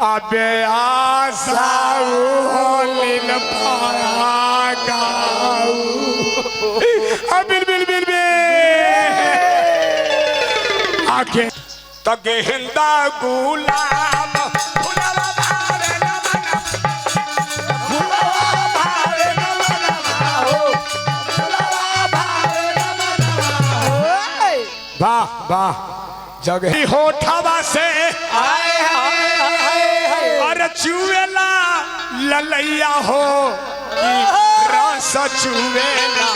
अबे आसाऊ होलिन पागाऊ bill bill bill bill आके तगे हिंदा गुलाम वाह वाह जगह होठवा से अरे चुवेला ललैया हो रस चुवेला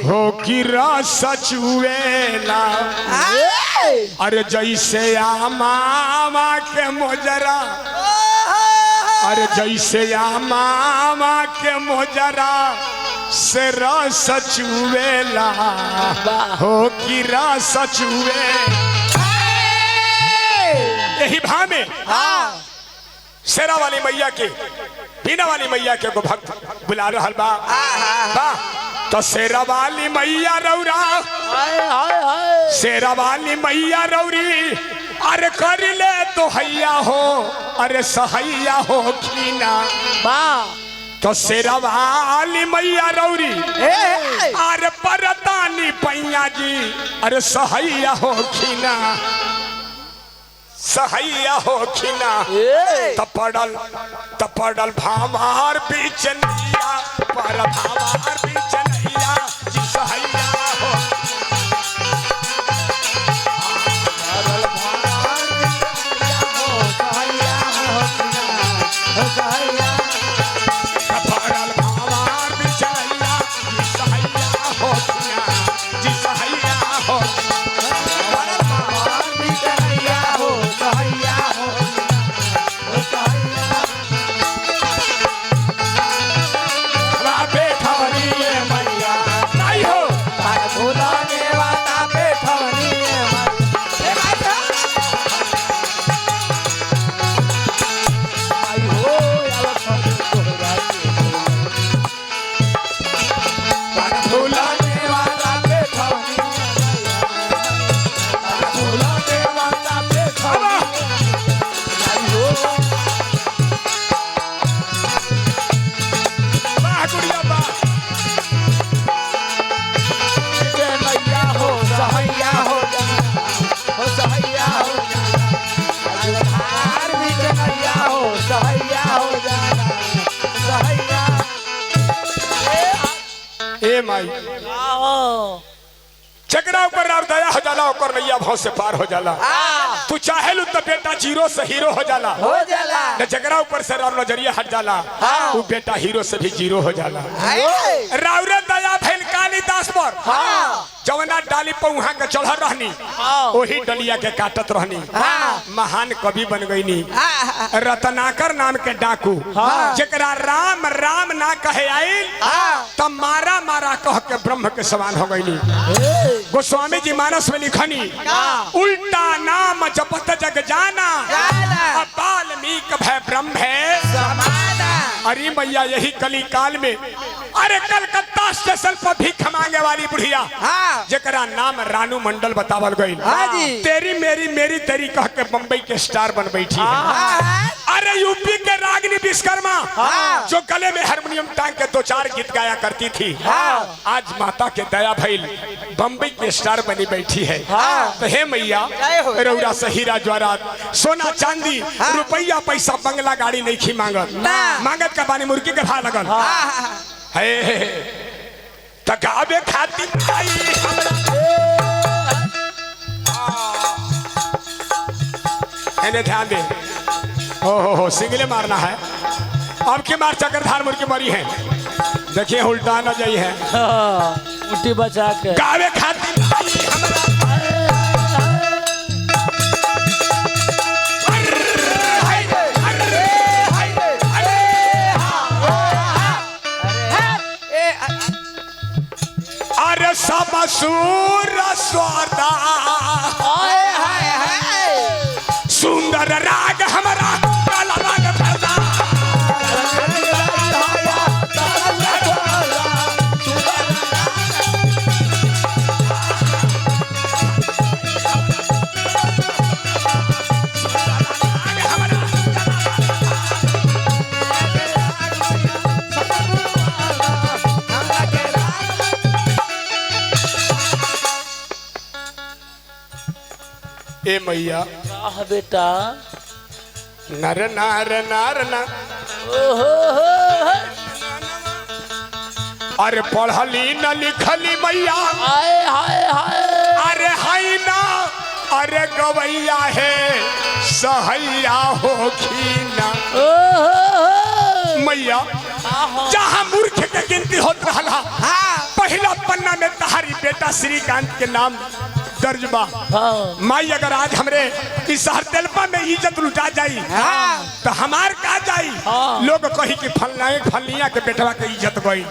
हो कि रस चुवेला अरे जैसे आमा के मोजरा अरे जैसे आमा के मोजरा से रस चुवेला हो कि रस चुवे यही भाव में शेरा वाली मैया के बीना वाली मैया के को भक्त बुला रहा बा तो शेरा वाली मैया रौरा शेरा वाली मैया रौरी अरे कर ले तो हैया हो अरे सहैया हो खीना तो शेरा वाली मैया रौरी अरे परतानी पैया जी अरे सहैया हो खीना सहैया हो खीना तपड़ल भामार बीच नैया पर भामार बीच नैया जी सहैया हो चकरा ऊपर और दया हो जाला ऊपर नैया भाव से पार हो जाला तू चाहे लू तो बेटा जीरो से हीरो हो जाला न जगरा ऊपर से और नजरिया हट जाला तू बेटा हीरो से भी जीरो हो जाला राउरे दया भैल कालिदास पर जवना डाली पर वहां के चढ़ रहनी वही डलिया के काटत रहनी महान कवि बन गईनी रत्नाकर नाम के डाकू जकरा राम राम ना कहे आइल तब मारा मारा कह के ब्रह्म के समान हो गईनी गोस्वामी जी मानस में लिखनी उल्टा नाम जपत जग जाना वाल्मीकि भय ब्रह्म है अरे मैया यही कली काल में अरे कलकत्ता स्टेशन पर भीख मांगे वाली बुढ़िया जकरा नाम रानू मंडल बतावल गई तेरी मेरी मेरी तेरी कह के बम्बई के स्टार बन बैठी है अरे यूपी के रागिनी विश्वकर्मा जो गले में हारमोनियम टांग के दो चार गीत गाया करती थी आज माता के दया भइल बम्बई के स्टार बनी बैठी है तो हे मैया रौरा से हीरा ज्वारात सोना चांदी रुपया पैसा बंगला गाड़ी नहीं खी मांगत मांगत का बानी मुर्गी के भाव लगन तकाबे खातिर ध्यान दे हो सिंगले मारना है अब की मार चक्रधार मुर्गी मरी है देखिए उल्टा न जाई है मुट्ठी बचा के गावे खातिर अरे सब सूर स्वादा सुंदर राग हमारा काला राग भरदा ए मैया वाह बेटा नर नार नार ना ओहो हो अरे पढ़ली न लिखली मैया हाय हाय हाय अरे हाय ना अरे गवैया है सहैया होखीना मैया जहाँ मूर्ख के गिनती होत रहा पहला पन्ना में तहारी बेटा श्रीकांत के नाम दर्ज बा। माई अगर आज हमरे इस शहर तेलपा में इज्जत लुटा जाई तो हमार का जाई लोग कही कि फलनिया के बेटवा के इज्जत गई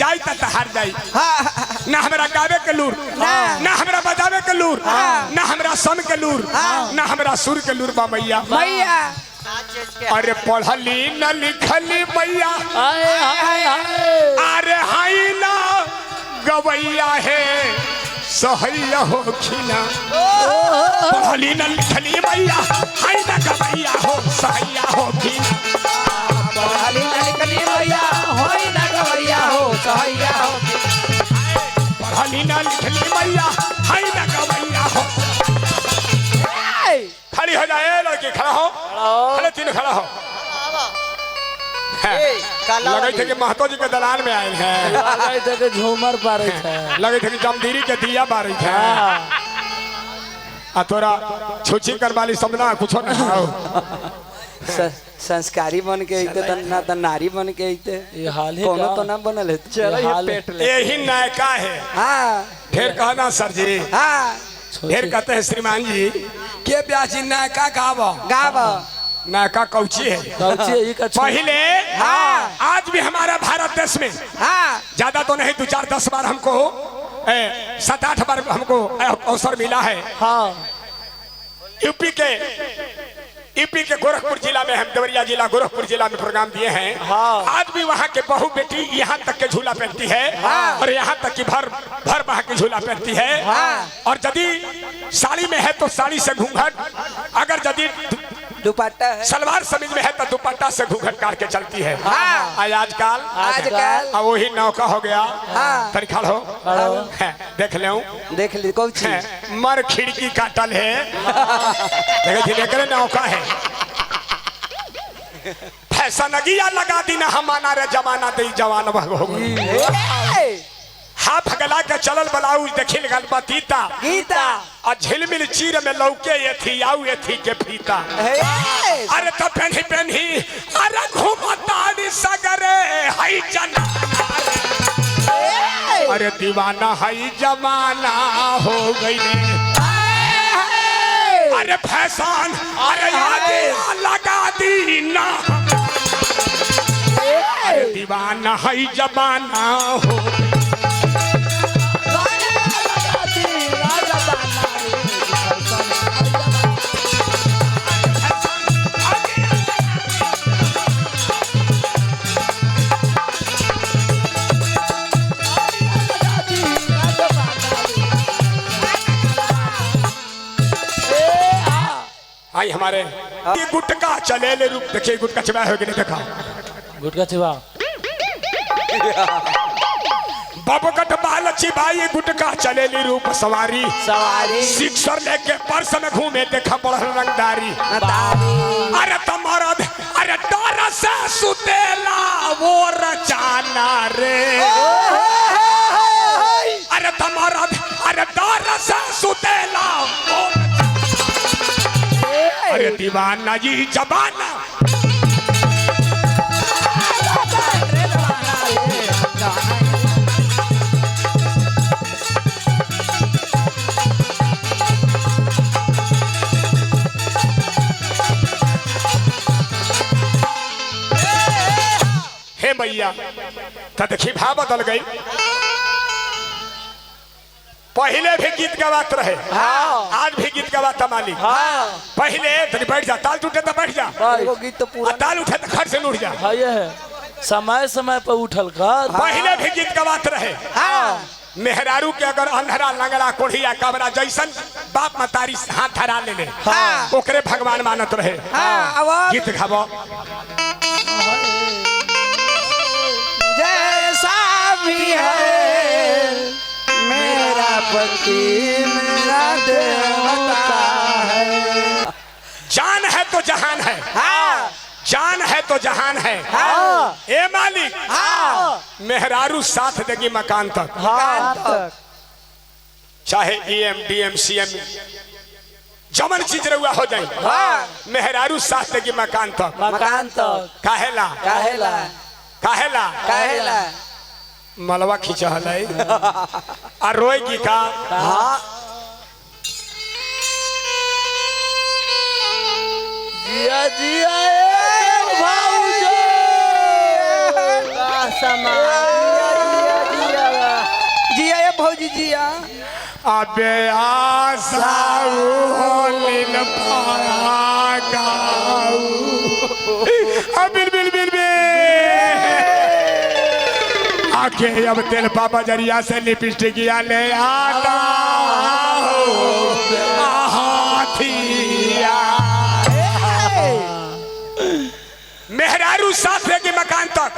जाई तो हार जाई ना हमरा गावे के लूर ना हमरा बजावे के लूर ना हमरा सम के लूर ना हमरा सुर के लूर बा मैया मैया अरे पढ़ली न लिखली मैया अरे हाय ना गवैया है सहैया हो खीना पढ़ली न लिखली मैया हाय ना गवैया हो सहैया हो खीना पढ़ली न लिखली मैया होई ना गवैया हो सहैया हो पढ़ली न लिखली मैया हाय ना गवैया हो। खड़ी हो जाए लड़की खड़ा हो खड़े तीन खड़ा हो लगे थे कि महतो जी के दलान में आए हैं लगे थे कि झूमर पारे थे लगे थे कि जमदीरी के दिया बारी थे आ तोरा छुची करवाली समझना कुछ ना हो संस्कारी बन के इते ना त नारी बन के इते ये हाल है कोनो तो ना बनल है चलो ये पेट ले यही नायका है हां ढेर कहना सर जी हां ढेर कहते हैं श्रीमान जी के ब्याजी नायका गावो गावो नायका कौची है पहले आज भी हमारा भारत देश में ज्यादा तो नहीं 2-4-10 बार हमको 7-8 बार हमको अवसर मिला है यूपी के गोरखपुर जिला में हम देवरिया जिला गोरखपुर जिला में प्रोग्राम दिए हैं आज भी वहाँ के बहू बेटी यहाँ तक के झूला पहनती है और यहाँ तक की भर बहा के झूला पहनती है और यदि साड़ी में है तो साड़ी से घूंघट अगर यदि दुपट्टा है सलवार समीज में है तो दुपट्टा से घूंघट काट के चलती है आजकल वही नौका हो गया तरीका हो देख ले कौन मर खिड़की काटल है देखे नौका है फैसनगिया लगा दी ना हमारा रे जमाना दे जवान हो हाथ गला के चलल ब्लाउज देखी गल गीता और झिलमिल चीर में लौके ये थी आऊ ये थी के फीता अरे तो पेन्ही अरे घूमतानी सगरे हई जना अरे दीवाना हई जमाना हो गई अरे फैशन अरे आगे लगा दी ना अरे दीवाना हई जमाना हो आई हमारे ये गुटका चले ले रूप देखिए गुटका चिबा हो कि नहीं देखा गुटका चिबा बबकट बाल चिबाई गुटका चले ले रूप सवारी सिक्सर लेके पर्स में घूमे देखा बड़ रंगदारी अरे तमरद अरे डर से सुतेला वो रचाना रे अरे तमरद अरे डर से सुतेला वो अरे दीवाना जी जबाना हे भैया तो देखी भाव बदल गई पहले भी गीत गवात रहे आज भी गीत गवाता मालिक पहले तो बैठ जा ताल टूटे तो बैठ जा गीत तो पूरा ताल उठे तो खट से उठ जा समय समय पर उठल कर पहले भी गीत गवात रहे मेहरारू के अगर अंधरा लंगड़ा कोढ़िया कबरा जैसन बाप मतारी हाथ धरा ले ओकरे भगवान मानत रहे गीत गावो जैसा भी है मेरा पति मेरा देवता है जान है तो जहान है, जान है तो जहान है। ए मालिक मेहरारू साथ देगी मकान तक, चाहे EM DM CM जमन चीज रहुआ हो जाए, मेहरारू साथ देगी मकान तक। मकान तक काहेला काहेला काहेला काहेला मलवा खींचल आ रोएगी का। जिया जिया ए भाऊजी का समान जिया जिया ये भौजी जिया अबे आसाऊ होलिन पागाऊ बिल बिल बिल बिल आके अब तेल पापा जरिया से लिपस्टिक ले आता हाथिया मेहरारू साथ लेके मकान तक।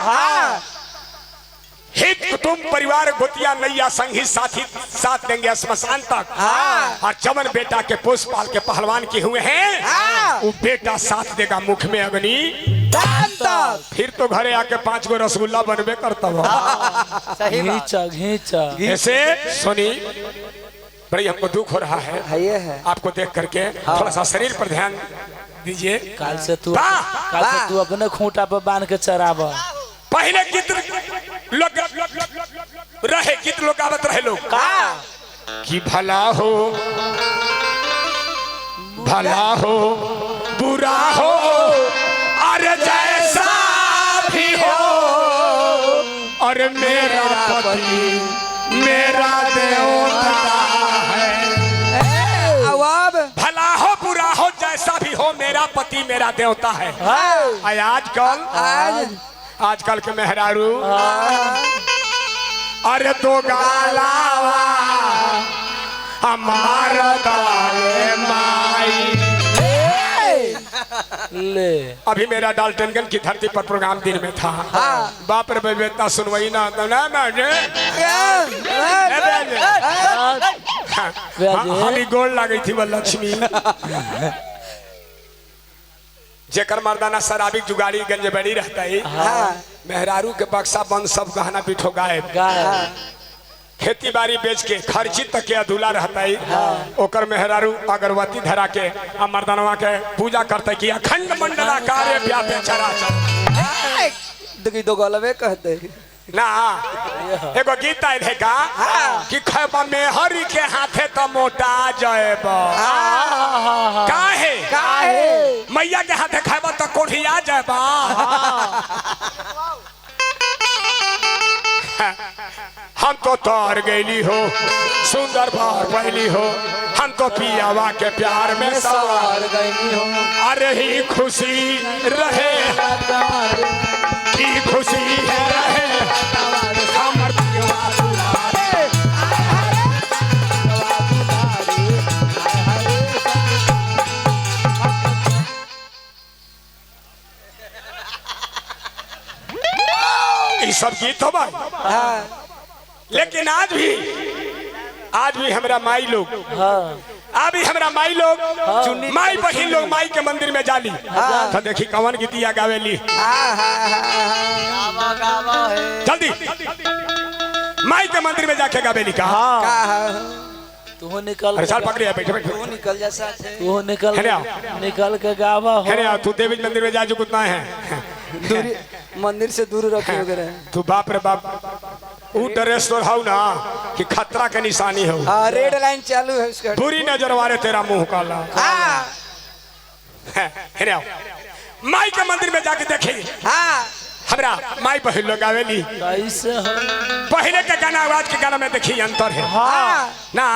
हित कुटुंब परिवार गोतिया नैया संगी साथी साथ देंगे स्मशान तक। और चमन बेटा के पोस पाल के पहलवान के हुए हैं, वो बेटा साथ देगा मुख में अग्नि तक। फिर तो घरे आके 5 गो रसगुल्ला बनबे करता हो। सही बात घींचा घींचा ऐसे सुनी बड़ी हमको दुख हो रहा है ये है आपको देख करके। थोड़ा सा शरीर पर ध्यान दीजिए। काल से तू अपने खूंटा पर बांध के चरावा। पहले गीत लोग रहे, गीत लोग गावत रहे लोग कि भला हो बुरा हो अरे जैसा भी हो, और मेरा पति मेरा देवता है। भला हो बुरा हो जैसा भी हो, मेरा पति मेरा देवता है। आजकल के मेहरारू अरे तो गालावा हमारा दारे माई ले। अभी मेरा डाल्टनगंज की धरती पर प्रोग्राम दिन में था। बाप रे बेटा सुनवाई ना हमी गोल लगी थी वो लक्ष्मी जेकर मर्दाना शराबी जुगाड़ी गंजबड़ी रहता है। मेहरारू के बक्सा बंद सब गहना पीठो गायब। खेती बाड़ी बेच के खर्ची तक के अधूला रहता है। ओकर मेहरारू अगरबत्ती धरा के आ मर्दानवा के पूजा करते कि अखंड मंडलाकार व्यापे चराचर। देखी दो गलवे कहते ना एगो गीत आयल है का कि खैबा मेहरी के हाथे तो मोटा जाएबा। काहे मैया के हाथे खैबा तो कोढ़िया जाएबा। हम तो तार गईली हो सुंदर बार पहली हो, हम तो पियावा के प्यार में सवार गईली हो। अरे ही खुशी रहे ही खुशी है रहे हमर पियावा दुलारे। ये सब गीत हो भाई। लेकिन आज भी हमारा माई लोग अभी हमारा माई लोग माई बहन लोग माई के मंदिर में जाली तो देखी कवन गीतिया गावेली। जल्दी माई के मंदिर में जाके गावेली का तू निकल अरे चल पकड़िया बैठे बैठे तू निकल जा साथ तू निकल के गावा हो। तू देवी मंदिर में जा जो कितना है दूरी मंदिर से दूर रखे वगैरह। तू बाप रे बाप वो ड्रेस तो हाउ ना कि खतरा के निशानी हो। रेड लाइन चालू है उसका। बुरी नजर वाले तेरा मुंह काला। माई के मंदिर में जाके देखेंगे हमरा माई बहन लोग आवेली कैसे हो। पहले के गाना आवाज के गाना में देखी अंतर है ना।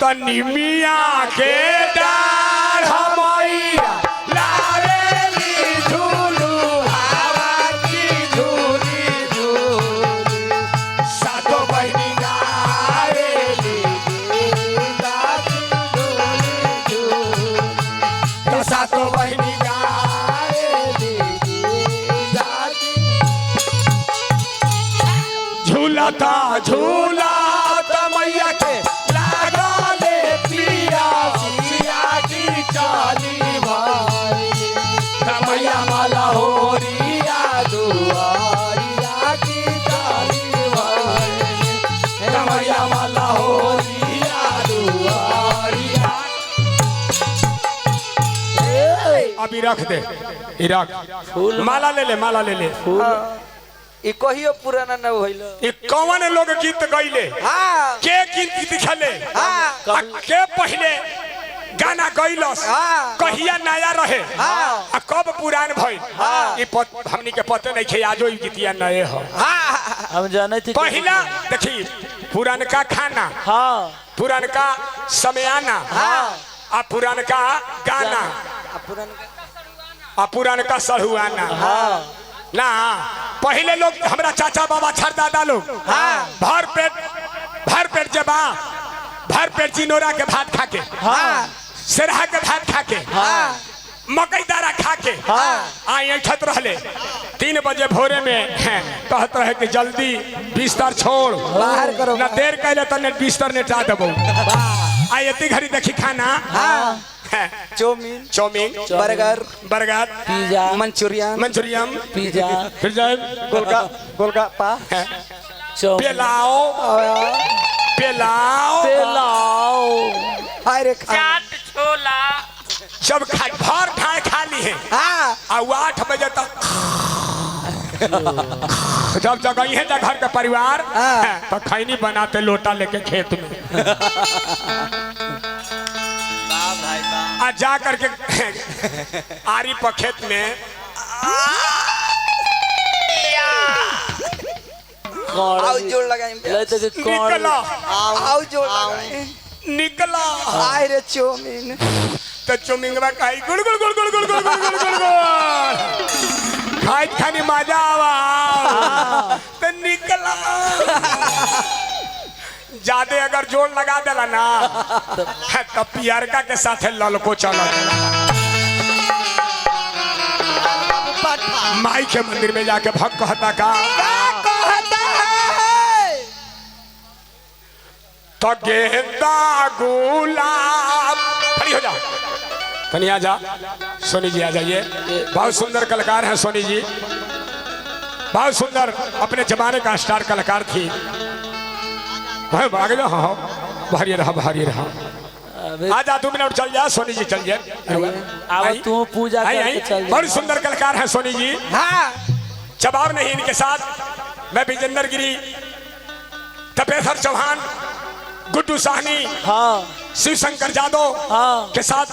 तो निमिया के डार हमैया लावेली झूलू हवा की झूली झूली सातो बहिनी गावेली दादी झूली झूली सातो बहिनी गावेली दादी झूलता झूलता मैया के लागले पिया चाली भाई मैया माला होरिया दुआरिया की चाली भाई मैया माला होरिया दुआरिया। अभी रख दे ई रख माला ले ले माला ले ले। ई कहियो पुराना न होइल। ई कौन लोग गीत गईले हां के गीत दिखले हां के पहले गाना गईलस कहिया नया रहे आ कब पुरान भइल ई हमनी के पते नहीं खे आजो ई गीतिया नए हो। हम जाने थे पहला देखी पुरानका खाना हाँ पुरानका समयाना आ पुरानका गाना आ पुरानका सढ़ुआना ना। पहले लोग हमरा चाचा बाबा छर दादा लोग भर पेट जबा भर पेट चिनोरा के भात खा के सेरहा के भात खा के मकई दारा खा के आई ऐठत रहले 3 बजे भोरे में कहत रहे कि जल्दी बिस्तर छोड़ बाहर करो ना देर कैले तने बिस्तर ने टा देबो। आई एती घड़ी देखी खाना chow mein burger pizza manchurian pizza फिर जाए गोलगप्पा पेलाओ हाय रे चाट छोला जब भर ठाए खा ली है आ 8 बजे तक जब जगह है घर का परिवार तो खैनी बनाते लोटा लेके खेत में आ जा करके आरी पर खेत में आओ जोड़ लगाई आओ जोड़ लगाई निकला हाय रे चाउमीन तो चुमिंगवा कही गुल गुल गुल गुल गुल गुल गुल गुल गुल गुल खाई खानी मजा आवा तो निकला ज्यादा अगर जोर लगा देला ना तो पियरका के साथ ललको चला माई के मंदिर में जाके भक्त कहता का तो गेंदा गुलाब खड़ी हो जा कन्या जा सोनी जी आ जाइए। बहुत सुंदर कलाकार हैं सोनी जी बहुत सुंदर अपने जमाने का स्टार कलाकार थी। वह भाग जाओ हाँ बाहरी रहा आजा 2 मिनट चल जा सोनी जी चल जाए तू पूजा करके चल जा। बहुत सुंदर कलाकार हैं सोनी जी जवाब नहीं इनके साथ। मैं विजेंद्र गिरी तपेश्वर चौहान गुड्डू साहनी शिव शंकर यादव के साथ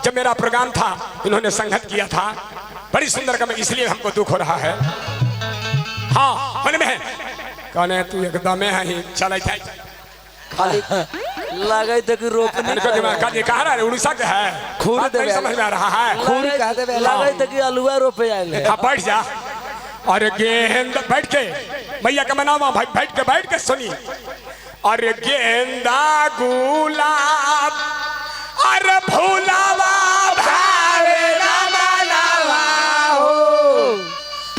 जब मेरा प्रोग्राम था इन्होंने संगत किया था। बड़ी सुंदर कम इसलिए हमको दुख हो रहा है। हाँ मन में कौन है तू एकदम है ही चले जाए खाली लगे तो कि रोपनी कहा रहा है उड़ीसा के है खूर नहीं समझ में आ रहा है लगे तो कि अलुआ रोपे आए। हाँ बैठ जा और गेंद बैठ के मैया का मनावा भाई बैठ के सुनी। अरे गेंदा गुलाब अरे फूलावा भावे ना मनावा हो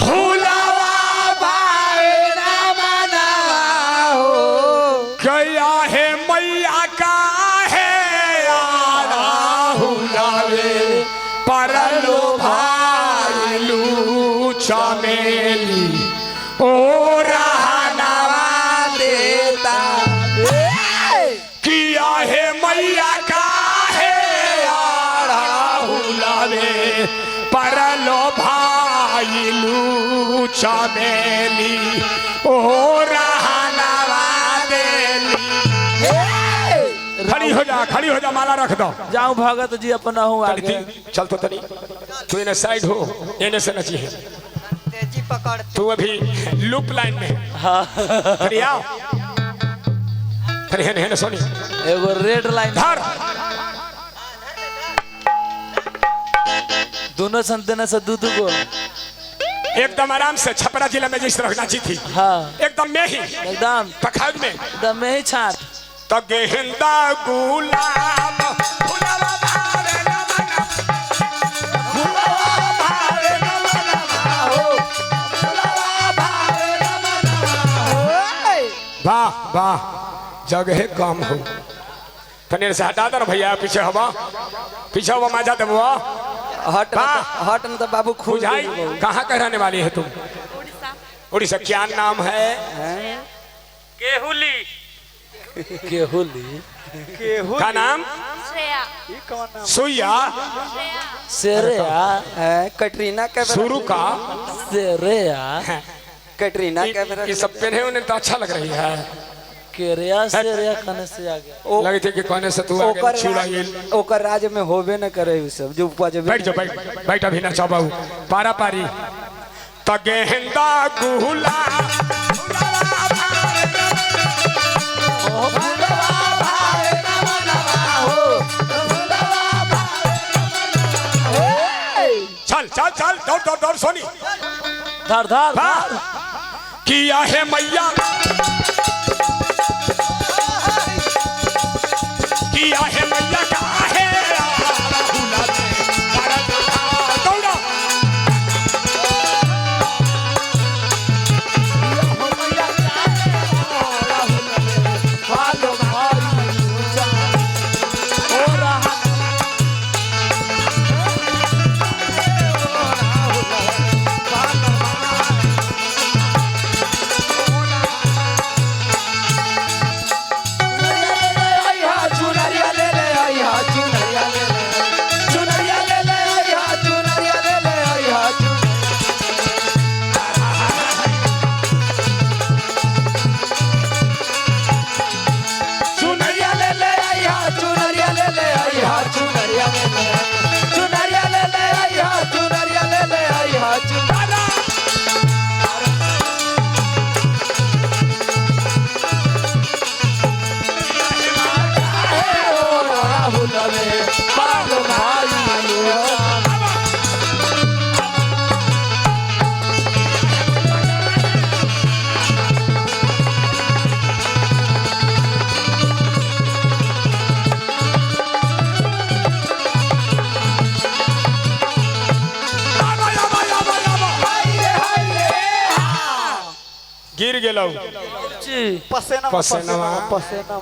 फूलावा भावे ना मनावा हो गया है मैया का है हुलावे परलो भाई लू चमेली ओ किया है मैया का है हुलावे परलो भाई लू चमेली ओ रहनावा देली। खड़ी हो जा माला रख दो। जाऊं भगत जी अपना हूँ आगे चल तो तनी तू इन्हें साइड हो इन्हें से नची है तेजी पकड़ तू अभी लूप लाइन में खड़ी आओ है सोनी एगो रेड लाइन धर दोनों संतना से दूध को एकदम आराम से छपरा जिला में जिस रखना चाहिए थी। हाँ एकदम में ही एकदम पखाड़ में एकदम में ही छाट तो गेंदा गुलाब फुलावा भावे ना मना फुलावा भावे ना मना हो फुलावा भावे ना मना वाह वाह जगह कम हो तने से हटा दे ना भैया, पीछे हवा मजा दे बुआ। हट हट न तो बाबू खूब बुझाई कहाँ का रहने वाली है तुम? उड़ीसा। क्या नाम है? केहुली। का नाम? सुइया, सेरेया, कटरीना कैफ, शुरू का सेरेया, कटरीना कैफ। ये सब पहने उन्हें तो अच्छा लग रही है। केरिया सेरिया खाने से आ गया। लगे थे कि कहने से तू आगे छुड़ा ये। ओकर राज्य में होबे न करे उ सब जो उपज। बैठ जा, बैठ अभी ना चाबा पारा पारी तगेंदा गुला चल चल चल दौड़ दौड़ दौड़ सोनी धर धर किया है मैया, किया है मैया का है दौड़ा। गिर गेलौ पसेना पसेना पसेना